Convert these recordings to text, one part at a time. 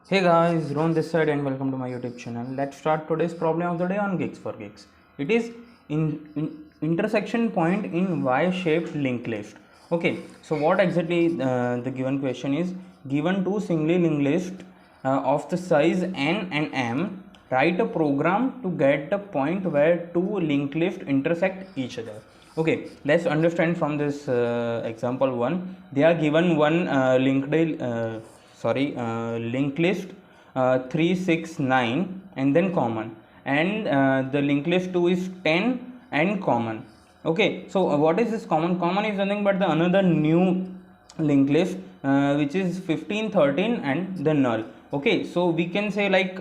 Hey guys, Ron this side and welcome to my YouTube channel. Let's start today's problem of the day on Gigs for Gigs. It is intersection point in Y-shaped linked list. Okay, so what exactly the given question is? Given two singly linked list of the size n and m, write a program to get the point where two linked lists intersect each other. Okay, let's understand from this example one. They are given one linked list 369 and then common, and the linked list 2 is 10 and common. Okay, so what is this common is nothing but the another new linked list which is 15, 13 and the null. Okay, so we can say like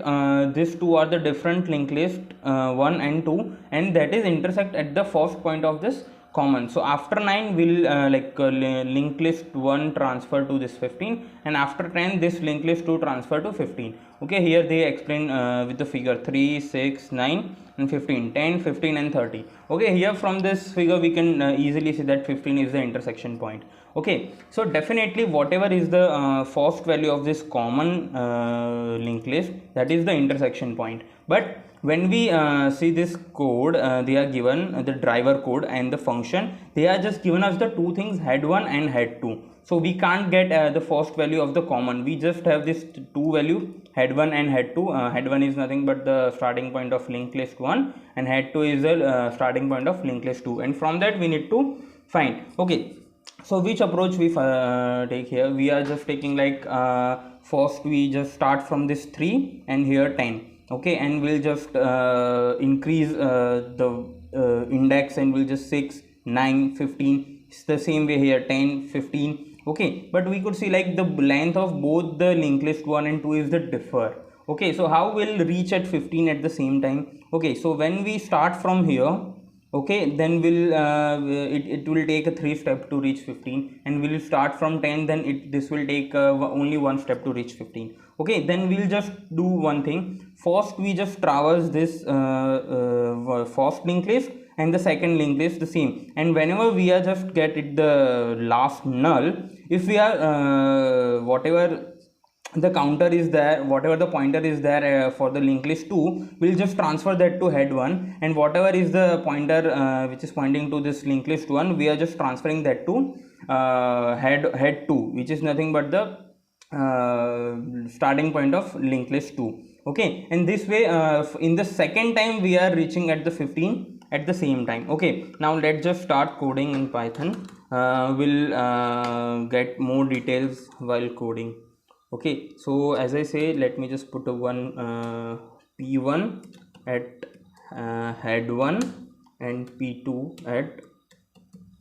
these two are the different linked list 1 and 2, and that is intersect at the first point of this common. So after 9 will linked list 1 transfer to this 15, and after 10 this linked list 2 transfer to 15. Okay, here they explain with the figure 3, 6, 9 and 15, 10, 15 and 30. Okay, here from this figure we can easily see that 15 is the intersection point. Okay, so definitely whatever is the first value of this common linked list, that is the intersection point. But when we see this code, they are given the driver code and the function, they are just given us the two things, head 1 and head 2. So we can't get the first value of the common, we just have this two value, head 1 and head 2. Head 1 is nothing but the starting point of linked list 1, and head 2 is the starting point of linked list 2, and from that we need to find. Okay, so which approach we take here? We are just taking like first we just start from this 3 and here 10. Okay, and we'll just increase the index, and we'll just 6, 9, 15. It's the same way here, 10, 15. Okay, but we could see like the length of both the linked list 1 and 2 is the differ. Okay, so how we'll reach at 15 at the same time? Okay, so when we start from here, okay, then it will take a 3 step to reach 15, and we'll start from 10, then this will take only 1 step to reach 15. Okay, then we'll just do one thing. First we just traverse this first linked list, and the second linked list the same, and whenever we are just get it the last null, if we are whatever the counter is there, whatever the pointer is there for the linked list 2, we'll just transfer that to head 1, and whatever is the pointer which is pointing to this linked list 1, we are just transferring that to head 2, which is nothing but the starting point of linked list 2. Okay, and this way in the second time we are reaching at the 15 at the same time. Okay, now let's just start coding in Python. We'll get more details while coding. Okay, so as I say, let me just put a one p1 at head 1 and p2 at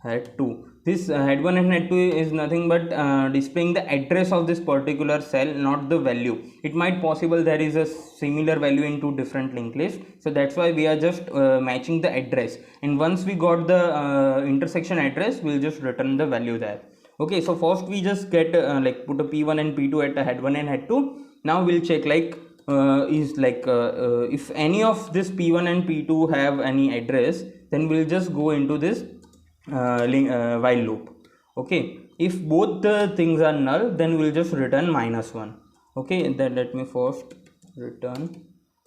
head 2. This head 1 and head 2 is nothing but displaying the address of this particular cell, not the value. It might possible there is a similar value in two different linked lists, so that's why we are just matching the address, and once we got the intersection address, we'll just return the value there. Okay, so first we just get like put a p1 and p2 at the head 1 and head 2. Now we'll check like if any of this p1 and p2 have any address, then we'll just go into this while loop. Okay, if both the things are null, then we'll just return -1. Okay, then let me first return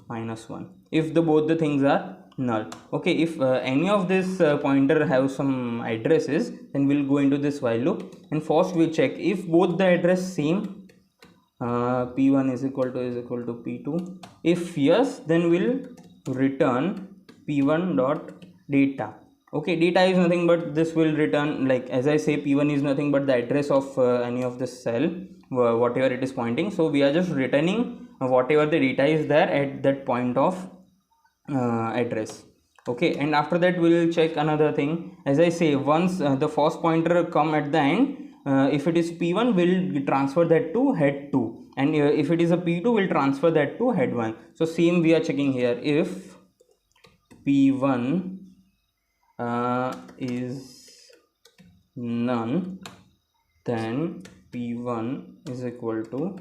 -1 if the both the things are null. Okay, if any of this pointer have some addresses, then we'll go into this while loop, and first we check if both the address same, p1 is equal to p2. If yes, then we'll return p1 dot data. Okay, data is nothing but this will return, like as I say, p1 is nothing but the address of any of this cell, whatever it is pointing. So we are just returning whatever the data is there at that point of address. Okay, and after that we will check another thing. As I say, once the first pointer come at the end, if it is p1, we'll transfer that to head 2, and if it is a p2, we'll transfer that to head 1. So same we are checking here. If p1 is none, then p1 is equal to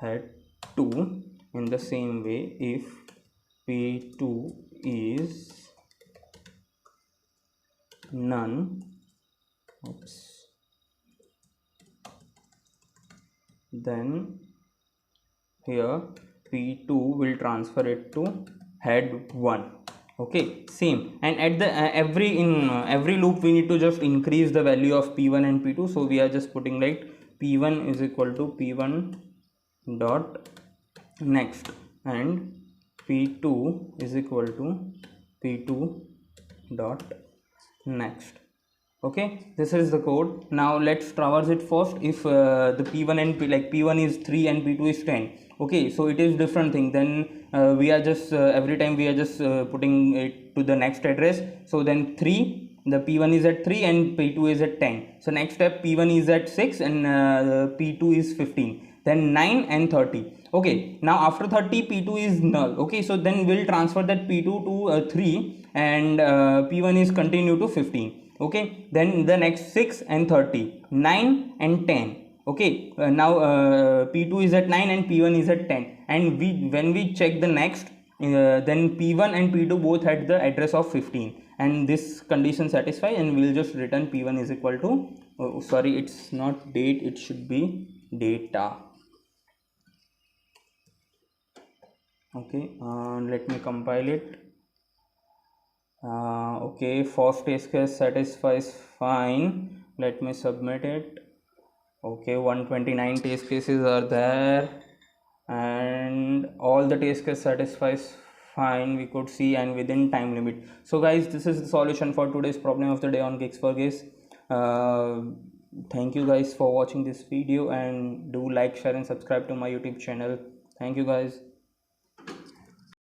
head 2. In the same way, if p2 is none, then here p2 will transfer it to head 1. Okay, same. And at the every loop we need to just increase the value of p1 and p2, so we are just putting like p1 is equal to p1 dot next, and p2 is equal to p2 dot next. Okay, this is the code. Now let's traverse it first. If the p1 and p1 is 3 and p2 is 10, okay, so it is different thing. Then we are just every time we are just putting it to the next address. So then 3, the p1 is at 3 and p2 is at 10. So next step, p1 is at 6 and p2 is 15, then 9 and 30. Okay, now after 30 p2 is null. Okay, so then we'll transfer that p2 to 3 and p1 is continue to 15. Okay, then the next 6 and 30, 9 and 10. Okay, now p2 is at 9 and p1 is at 10, and when we check the next, then p1 and p2 both had the address of 15, and this condition satisfy, and we'll just return p1 is equal to sorry, it's not date, it should be data. Okay, let me compile it. Okay, first test case satisfies, fine. Let me submit it. Okay, 129 test cases are there, and all the test case satisfies, fine, we could see, and within time limit. So guys, this is the solution for today's problem of the day on Geeks4Geeks. Thank you guys for watching this video, and do like, share and subscribe to my YouTube channel. Thank you guys.